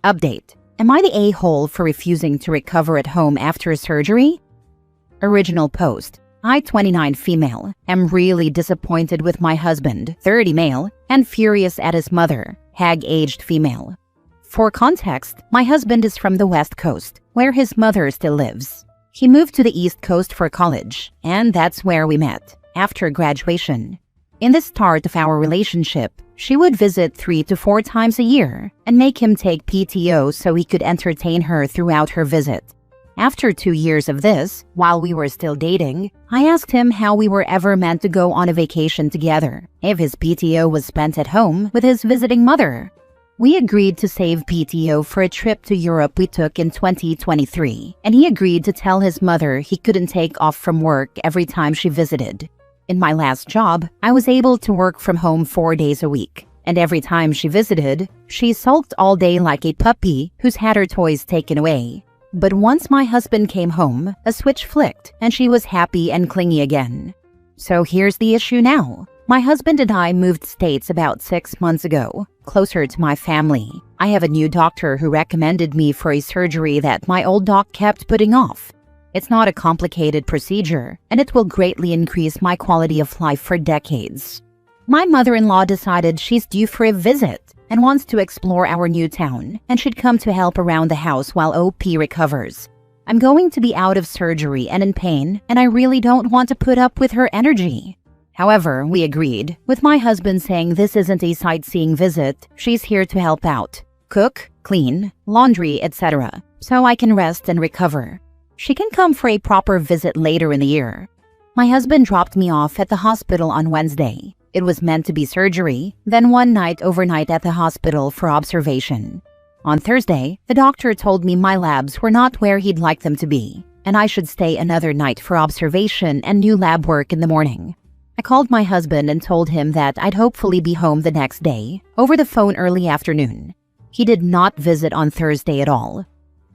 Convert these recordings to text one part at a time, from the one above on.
Update. Am I the a-hole for refusing to recover at home after surgery? Original post. I, 29 female, am really disappointed with my husband, 30 male, and furious at his mother, hag-aged female. For context, my husband is from the West Coast, where his mother still lives. He moved to the East Coast for college, and that's where we met, after graduation. In the start of our relationship, she would visit 3 to 4 times a year and make him take PTO so he could entertain her throughout her visit. After 2 years of this, while we were still dating, I asked him how we were ever meant to go on a vacation together if his PTO was spent at home with his visiting mother. We agreed to save PTO for a trip to Europe we took in 2023, and he agreed to tell his mother he couldn't take off from work every time she visited. In my last job, I was able to work from home 4 days a week, and every time she visited, she sulked all day like a puppy who's had her toys taken away. But once my husband came home, a switch flicked and she was happy and clingy again. So here's the issue now. My husband and I moved states about 6 months ago, closer to my family. I have a new doctor who recommended me for a surgery that my old doc kept putting off. It's not a complicated procedure, and it will greatly increase my quality of life for decades. My mother-in-law decided she's due for a visit and wants to explore our new town and should come to help around the house while OP recovers. I'm going to be out of surgery and in pain, and I really don't want to put up with her energy. However, we agreed, with my husband saying this isn't a sightseeing visit, she's here to help out, cook, clean, laundry, etc., so I can rest and recover. She can come for a proper visit later in the year. My husband dropped me off at the hospital on Wednesday. It was meant to be surgery, then one night overnight at the hospital for observation. On Thursday, the doctor told me my labs were not where he'd like them to be, and I should stay another night for observation and new lab work in the morning. I called my husband and told him that I'd hopefully be home the next day, over the phone early afternoon. He did not visit on Thursday at all.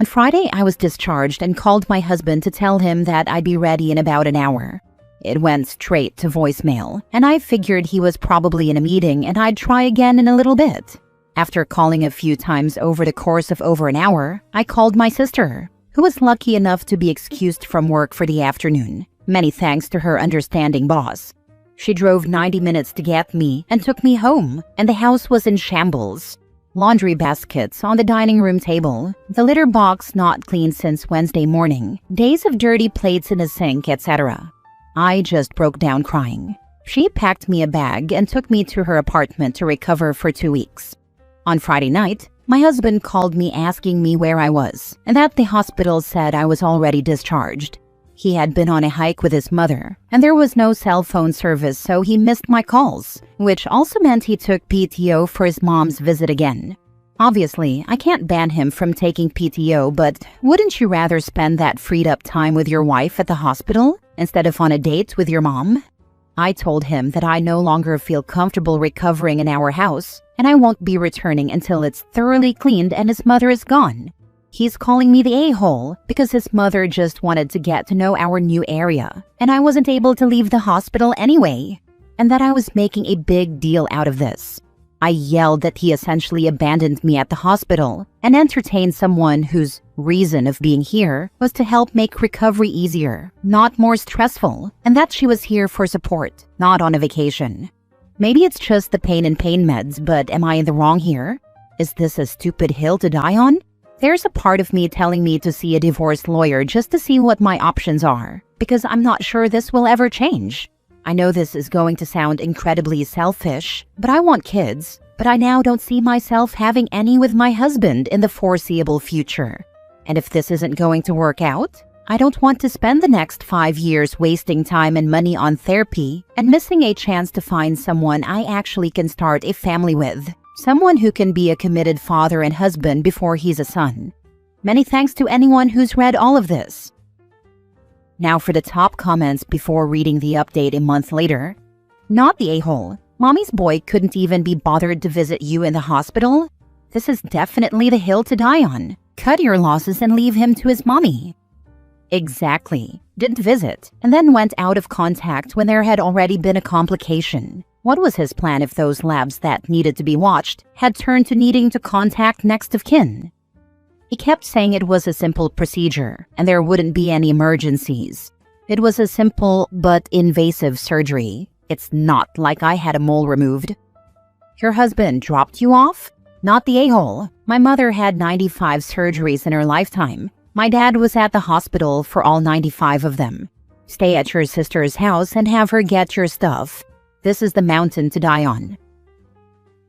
On Friday, I was discharged and called my husband to tell him that I'd be ready in about an hour. It went straight to voicemail, and I figured he was probably in a meeting and I'd try again in a little bit. After calling a few times over the course of over an hour, I called my sister, who was lucky enough to be excused from work for the afternoon. Many thanks to her understanding boss. She drove 90 minutes to get me and took me home, and the house was in shambles. Laundry baskets on the dining room table, the litter box not cleaned since Wednesday morning, days of dirty plates in the sink, etc. I just broke down crying. She packed me a bag and took me to her apartment to recover for 2 weeks. On Friday night, my husband called me asking me where I was, and that the hospital said I was already discharged. He had been on a hike with his mother, and there was no cell phone service, so he missed my calls, which also meant he took PTO for his mom's visit again. Obviously, I can't ban him from taking PTO, but wouldn't you rather spend that freed up time with your wife at the hospital instead of on a date with your mom? I told him that I no longer feel comfortable recovering in our house, and I won't be returning until it's thoroughly cleaned and his mother is gone. He's calling me the a-hole because his mother just wanted to get to know our new area, and I wasn't able to leave the hospital anyway, and that I was making a big deal out of this. I yelled that he essentially abandoned me at the hospital and entertained someone whose reason of being here was to help make recovery easier, not more stressful, and that she was here for support, not on a vacation. Maybe it's just the pain and pain meds, but am I in the wrong here? Is this a stupid hill to die on? There's a part of me telling me to see a divorce lawyer just to see what my options are, because I'm not sure this will ever change. I know this is going to sound incredibly selfish, but I want kids, but I now don't see myself having any with my husband in the foreseeable future. And if this isn't going to work out, I don't want to spend the next 5 years wasting time and money on therapy and missing a chance to find someone I actually can start a family with. Someone who can be a committed father and husband before he's a son. Many thanks to anyone who's read all of this. Now for the top comments before reading the update a month later. Not the a-hole. Mommy's boy couldn't even be bothered to visit you in the hospital? This is definitely the hill to die on. Cut your losses and leave him to his mommy. Exactly. Didn't visit, and then went out of contact when there had already been a complication. What was his plan if those labs that needed to be watched had turned to needing to contact next of kin? He kept saying it was a simple procedure and there wouldn't be any emergencies. It was a simple but invasive surgery. It's not like I had a mole removed. Your husband dropped you off? Not the a-hole. My mother had 95 surgeries in her lifetime. My dad was at the hospital for all 95 of them. Stay at your sister's house and have her get your stuff. This is the mountain to die on.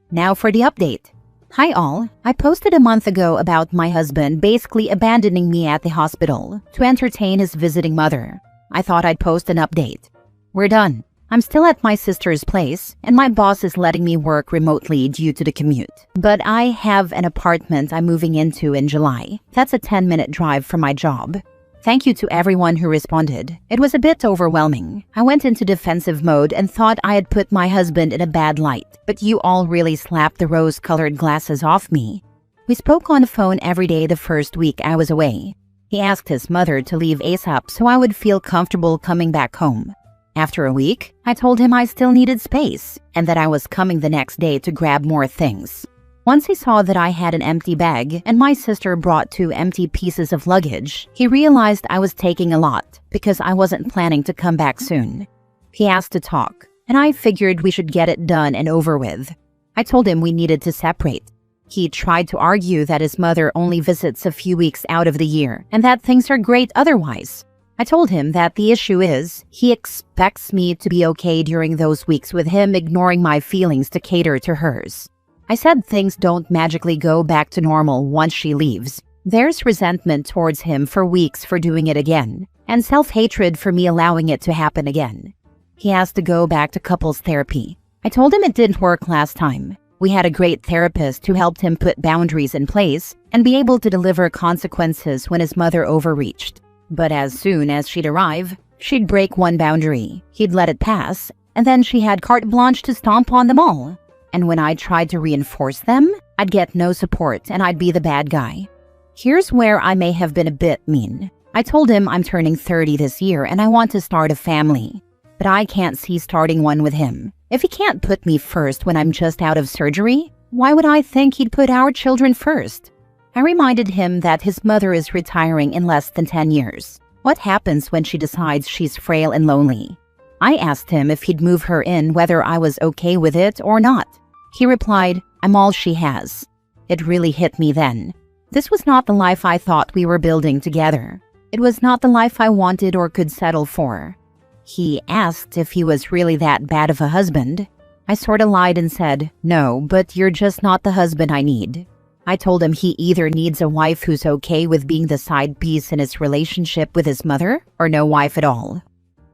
Now for the update. Hi all, I posted a month ago about my husband basically abandoning me at the hospital to entertain his visiting mother. I thought I'd post an update. We're done. I'm still at my sister's place, and my boss is letting me work remotely due to the commute. But I have an apartment I'm moving into in July. That's a 10-minute drive from my job. Thank you to everyone who responded. It was a bit overwhelming. I went into defensive mode and thought I had put my husband in a bad light, but you all really slapped the rose-colored glasses off me. We spoke on the phone every day the first week I was away. He asked his mother to leave ASAP so I would feel comfortable coming back home. After a week, I told him I still needed space and that I was coming the next day to grab more things. Once he saw that I had an empty bag and my sister brought 2 empty pieces of luggage, he realized I was taking a lot because I wasn't planning to come back soon. He asked to talk, and I figured we should get it done and over with. I told him we needed to separate. He tried to argue that his mother only visits a few weeks out of the year and that things are great otherwise. I told him that the issue is he expects me to be okay during those weeks with him ignoring my feelings to cater to hers. I said things don't magically go back to normal once she leaves. There's resentment towards him for weeks for doing it again, and self-hatred for me allowing it to happen again. He has to go back to couples therapy. I told him it didn't work last time. We had a great therapist who helped him put boundaries in place and be able to deliver consequences when his mother overreached. But as soon as she'd arrive, she'd break one boundary, he'd let it pass, and then she had carte blanche to stomp on them all. And when I tried to reinforce them, I'd get no support and I'd be the bad guy. Here's where I may have been a bit mean. I told him I'm turning 30 this year and I want to start a family. But I can't see starting one with him. If he can't put me first when I'm just out of surgery, why would I think he'd put our children first? I reminded him that his mother is retiring in less than 10 years. What happens when she decides she's frail and lonely? I asked him if he'd move her in whether I was okay with it or not. He replied, I'm all she has. It really hit me then. This was not the life I thought we were building together. It was not the life I wanted or could settle for. He asked if he was really that bad of a husband. I sorta lied and said, no, but you're just not the husband I need. I told him he either needs a wife who's okay with being the side piece in his relationship with his mother, or no wife at all.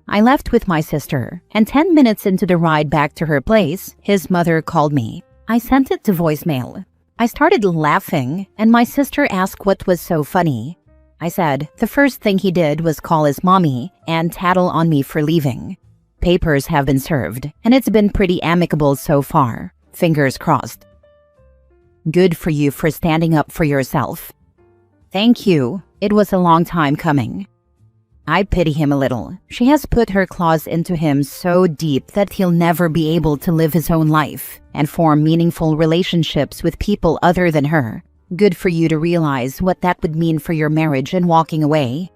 I left with my sister, and 10 minutes into the ride back to her place, his mother called me. I sent it to voicemail. I started laughing, and my sister asked what was so funny. I said the first thing he did was call his mommy and tattle on me for leaving. Papers have been served, and it's been pretty amicable so far. Fingers crossed. Good for you for standing up for yourself. Thank you. It was a long time coming. I pity him a little. She has put her claws into him so deep that he'll never be able to live his own life and form meaningful relationships with people other than her. Good for you to realize what that would mean for your marriage and walking away.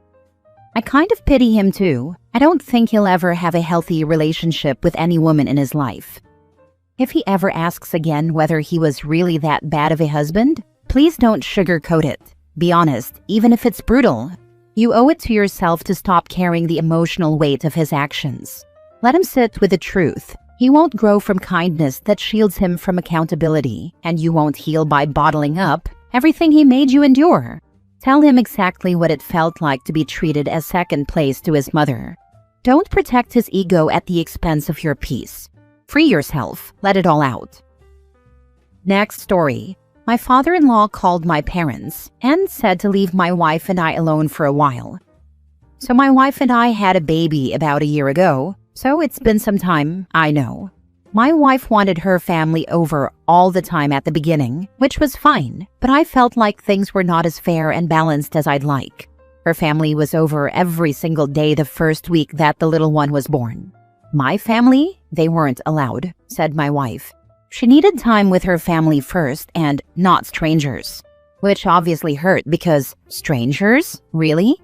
I kind of pity him too. I don't think he'll ever have a healthy relationship with any woman in his life. If he ever asks again whether he was really that bad of a husband, please don't sugarcoat it. Be honest, even if it's brutal. You owe it to yourself to stop carrying the emotional weight of his actions. Let him sit with the truth. He won't grow from kindness that shields him from accountability, and you won't heal by bottling up everything he made you endure. Tell him exactly what it felt like to be treated as second place to his mother. Don't protect his ego at the expense of your peace. Free yourself. Let it all out. Next story. My father-in-law called my parents and said to leave my wife and I alone for a while. So my wife and I had a baby about a year ago, so it's been some time, I know. My wife wanted her family over all the time at the beginning, which was fine, but I felt like things were not as fair and balanced as I'd like. Her family was over every single day the first week that the little one was born. My family? They weren't allowed, said my wife. She needed time with her family first and not strangers. Which obviously hurt because strangers? Really?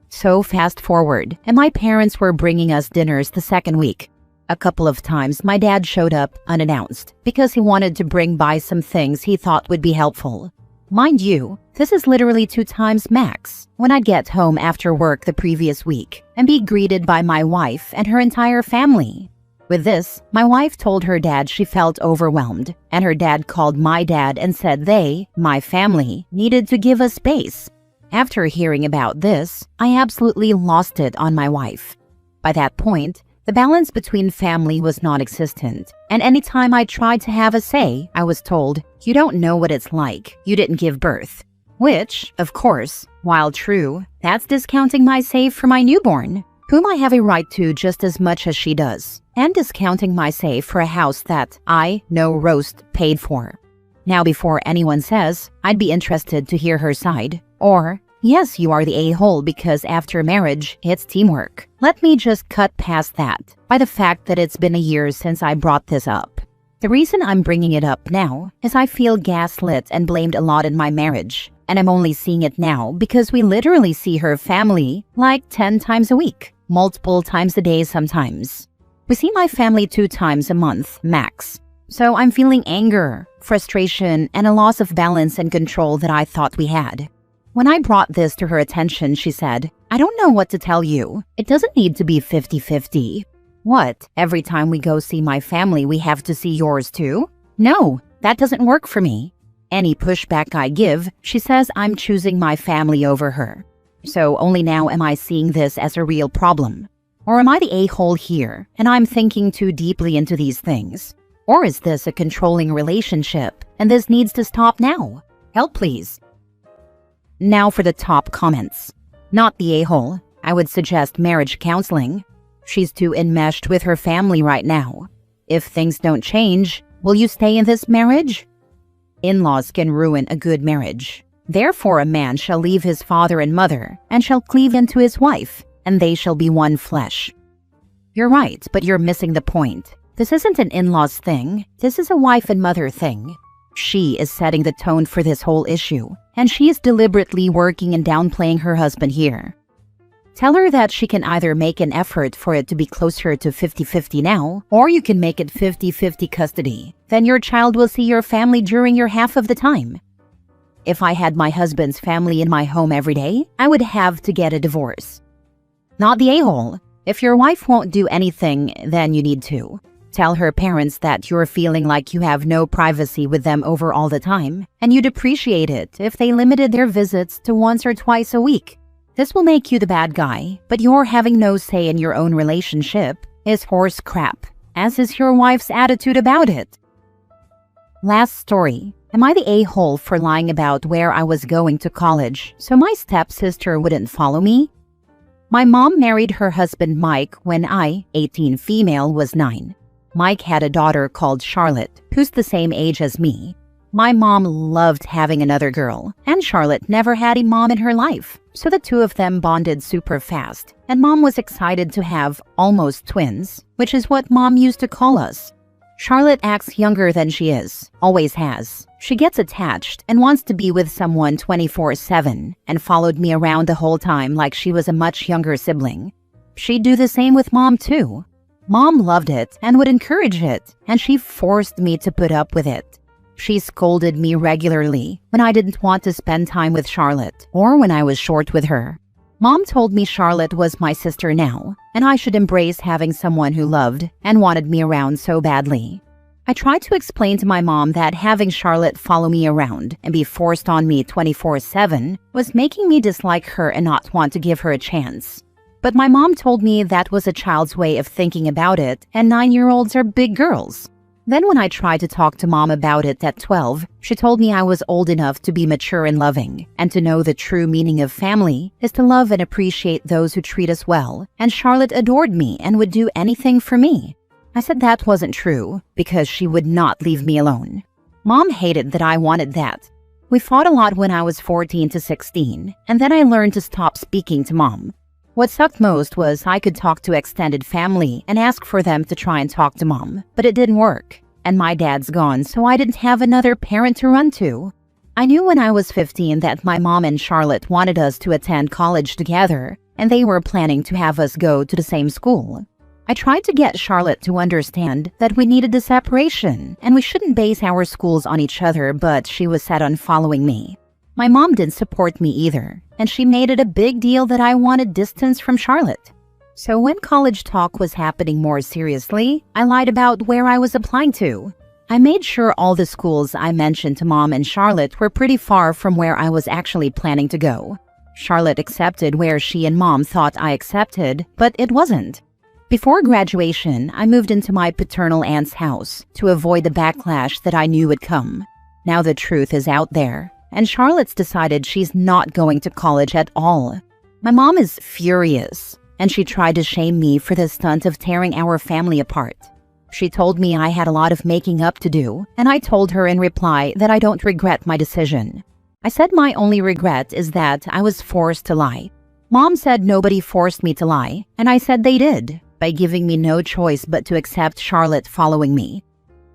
So fast forward, and my parents were bringing us dinners the second week. A couple of times my dad showed up unannounced because he wanted to bring by some things he thought would be helpful. Mind you, this is literally 2 times max when I'd get home after work the previous week and be greeted by my wife and her entire family. With this, my wife told her dad she felt overwhelmed, and her dad called my dad and said they, my family, needed to give us space. After hearing about this, I absolutely lost it on my wife. By that point, the balance between family was non-existent, and anytime I tried to have a say, I was told, "You don't know what it's like. You didn't give birth." Which, of course, while true, that's discounting my say for my newborn, whom I have a right to just as much as she does, and discounting my say for a house that I, no roast, paid for. Now before anyone says, I'd be interested to hear her side, or, yes, you are the a-hole because after marriage, it's teamwork. Let me just cut past that by the fact that it's been a year since I brought this up. The reason I'm bringing it up now is I feel gaslit and blamed a lot in my marriage, and I'm only seeing it now because we literally see her family like 10 times a week, multiple times a day sometimes. We see my family 2 times a month, max. So I'm feeling anger, frustration, and a loss of balance and control that I thought we had. When I brought this to her attention, she said, "I don't know what to tell you. It doesn't need to be 50-50. What, every time we go see my family, we have to see yours too? No, that doesn't work for me." Any pushback I give, she says I'm choosing my family over her. So only now am I seeing this as a real problem. Or am I the a-hole here, and I'm thinking too deeply into these things? Or is this a controlling relationship, and this needs to stop now? Help, please. Now for the top comments. Not the a-hole. I would suggest marriage counseling. She's too enmeshed with her family right now. If things don't change, will you stay in this marriage? In-laws can ruin a good marriage. Therefore a man shall leave his father and mother, and shall cleave unto his wife, and they shall be one flesh. You're right, but you're missing the point. This isn't an in-laws thing. This is a wife and mother thing. She is setting the tone for this whole issue, and she is deliberately working and downplaying her husband here. Tell her that she can either make an effort for it to be closer to 50-50 now, or you can make it 50-50 custody. Then your child will see your family during your half of the time. If I had my husband's family in my home every day, I would have to get a divorce. Not the a-hole. If your wife won't do anything, then you need to. Tell her parents that you're feeling like you have no privacy with them over all the time, and you'd appreciate it if they limited their visits to once or twice a week. This will make you the bad guy, but your having no say in your own relationship is horse crap, as is your wife's attitude about it. Last story. Am I the a-hole for lying about where I was going to college so my stepsister wouldn't follow me? My mom married her husband Mike when I, 18 female, was 9. Mike had a daughter called Charlotte, who's the same age as me. My mom loved having another girl, and Charlotte never had a mom in her life, so the two of them bonded super fast, and mom was excited to have almost twins, which is what mom used to call us. Charlotte acts younger than she is, always has. She gets attached and wants to be with someone 24/7, and followed me around the whole time like she was a much younger sibling. She'd do the same with mom too. Mom loved it and would encourage it, and she forced me to put up with it. She scolded me regularly when I didn't want to spend time with Charlotte or when I was short with her. Mom told me Charlotte was my sister now, and I should embrace having someone who loved and wanted me around so badly. I tried to explain to my mom that having Charlotte follow me around and be forced on me 24/7 was making me dislike her and not want to give her a chance. But my mom told me that was a child's way of thinking about it, and 9-year-olds are big girls. Then when I tried to talk to mom about it at 12, she told me I was old enough to be mature and loving, and to know the true meaning of family is to love and appreciate those who treat us well, and Charlotte adored me and would do anything for me. I said that wasn't true, because she would not leave me alone. Mom hated that I wanted that. We fought a lot when I was 14 to 16, and then I learned to stop speaking to mom. What sucked most was I could talk to extended family and ask for them to try and talk to mom, but it didn't work. And my dad's gone, so I didn't have another parent to run to. I knew when I was 15 that my mom and Charlotte wanted us to attend college together, and they were planning to have us go to the same school. I tried to get Charlotte to understand that we needed the separation and we shouldn't base our schools on each other, but she was set on following me. My mom didn't support me either, and she made it a big deal that I wanted distance from Charlotte. So when college talk was happening more seriously, I lied about where I was applying to. I made sure all the schools I mentioned to mom and Charlotte were pretty far from where I was actually planning to go. Charlotte accepted where she and mom thought I accepted, but it wasn't. Before graduation, I moved into my paternal aunt's house to avoid the backlash that I knew would come. Now the truth is out there, and Charlotte's decided she's not going to college at all. My mom is furious, and she tried to shame me for the stunt of tearing our family apart. She told me I had a lot of making up to do, and I told her in reply that I don't regret my decision. I said my only regret is that I was forced to lie. Mom said nobody forced me to lie, and I said they did, by giving me no choice but to accept Charlotte following me.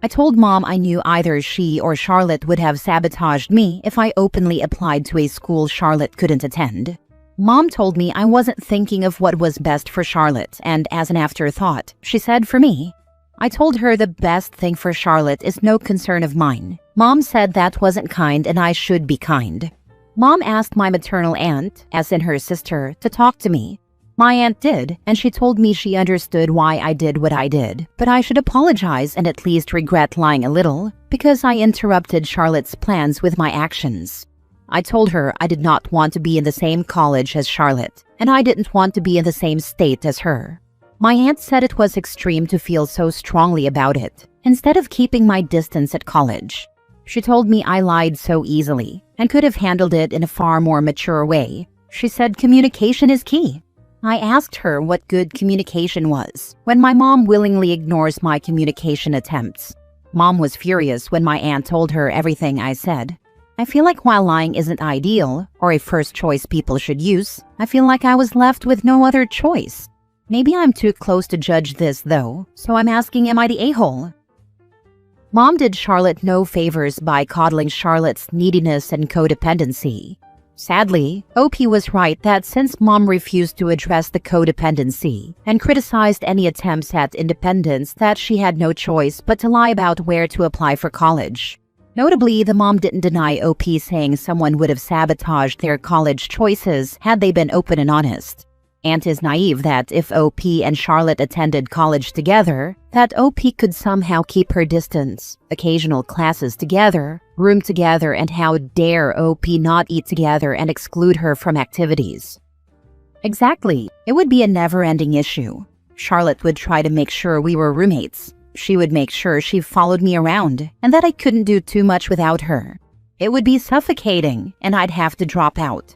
I told mom I knew either she or Charlotte would have sabotaged me if I openly applied to a school Charlotte couldn't attend. Mom told me I wasn't thinking of what was best for Charlotte, and as an afterthought, she said for me. I told her the best thing for Charlotte is no concern of mine. Mom said that wasn't kind and I should be kind. Mom asked my maternal aunt, as in her sister, to talk to me. My aunt did, and she told me she understood why I did what I did, but I should apologize and at least regret lying a little, because I interrupted Charlotte's plans with my actions. I told her I did not want to be in the same college as Charlotte, and I didn't want to be in the same state as her. My aunt said it was extreme to feel so strongly about it, instead of keeping my distance at college. She told me I lied so easily, and could have handled it in a far more mature way. She said communication is key. I asked her what good communication was, when my mom willingly ignores my communication attempts. Mom was furious when my aunt told her everything I said. I feel like while lying isn't ideal, or a first choice people should use, I feel like I was left with no other choice. Maybe I'm too close to judge this though, so I'm asking, am I the a-hole? Mom did Charlotte no favors by coddling Charlotte's neediness and codependency. Sadly, OP was right that since mom refused to address the codependency and criticized any attempts at independence, that she had no choice but to lie about where to apply for college. Notably, the mom didn't deny OP saying someone would have sabotaged their college choices had they been open and honest. Aunt is naive that if OP and Charlotte attended college together, that OP could somehow keep her distance, occasional classes together, room together, and how dare OP not eat together and exclude her from activities. Exactly, it would be a never-ending issue. Charlotte would try to make sure we were roommates. She would make sure she followed me around, and that I couldn't do too much without her. It would be suffocating, and I'd have to drop out.